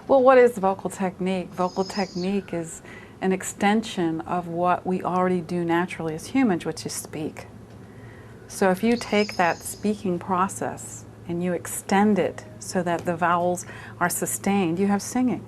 Well, what is vocal technique? Vocal technique is an extension of what we already do naturally as humans, which is speak. So if you take that speaking process and you extend it so that the vowels are sustained, you have singing.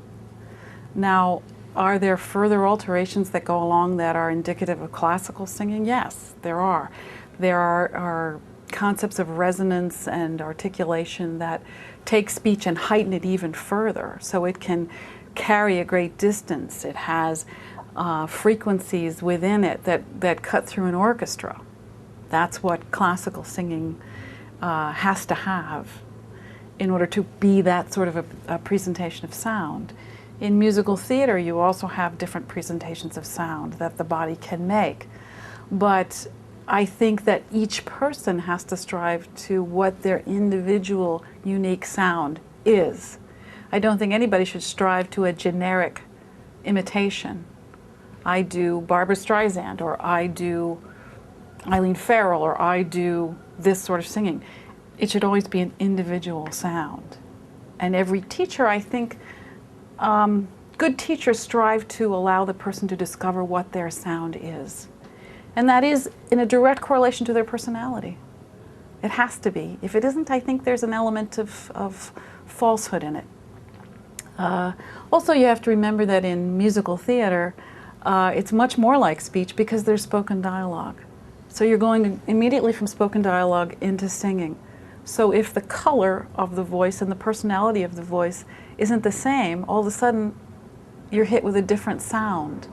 Now, are there further alterations that go along that are indicative of classical singing? Yes, there are. There are concepts of resonance and articulation that take speech and heighten it even further, so it can carry a great distance. It has frequencies within it that cut through an orchestra. That's what classical singing has to have in order to be that sort of a presentation of sound. In musical theater, you also have different presentations of sound that the body can make. But I think that each person has to strive to what their individual unique sound is. I don't think anybody should strive to a generic imitation. I do Barbra Streisand, or I do Eileen Farrell, or I do this sort of singing. It should always be an individual sound. And every teacher, I think, good teachers strive to allow the person to discover what their sound is. And that is in a direct correlation to their personality. It has to be. If it isn't, I think there's an element of falsehood in it. Also, you have to remember that in musical theater, it's much more like speech because there's spoken dialogue. So you're going immediately from spoken dialogue into singing. So if the color of the voice and the personality of the voice isn't the same, all of a sudden you're hit with a different sound.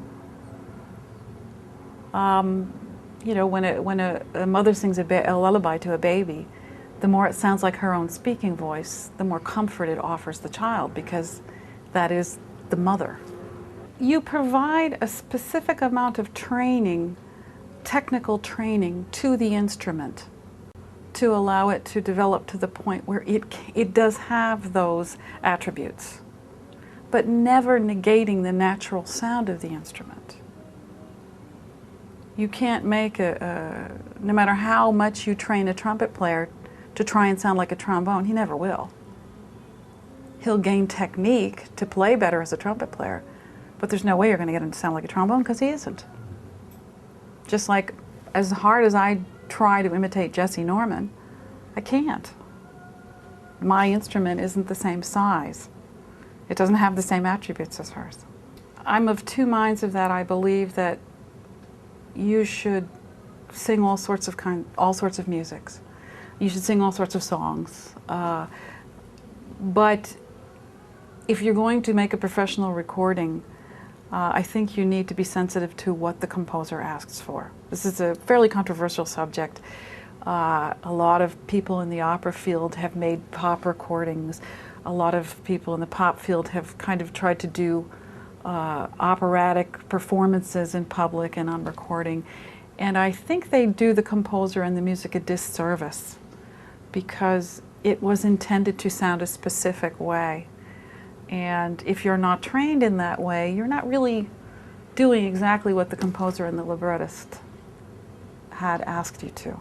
You know, when a mother sings a lullaby to a baby, the more it sounds like her own speaking voice, the more comfort it offers the child, because that is the mother. You provide a specific amount of training, technical training, to the instrument to allow it to develop to the point where it does have those attributes, but never negating the natural sound of the instrument. You can't make no matter how much you train a trumpet player to try and sound like a trombone, he never will. He'll gain technique to play better as a trumpet player, but there's no way you're going to get him to sound like a trombone, because he isn't. Just like as hard as I try to imitate Jessie Norman, I can't. My instrument isn't the same size. It doesn't have the same attributes as hers. I'm of two minds of that. I believe that you should sing all sorts of musics. You should sing all sorts of songs. But if you're going to make a professional recording, I think you need to be sensitive to what the composer asks for. This is a fairly controversial subject. A lot of people in the opera field have made pop recordings. A lot of people in the pop field have kind of tried to do operatic performances in public and on recording. And I think they do the composer and the music a disservice, because it was intended to sound a specific way. And if you're not trained in that way, you're not really doing exactly what the composer and the librettist had asked you to.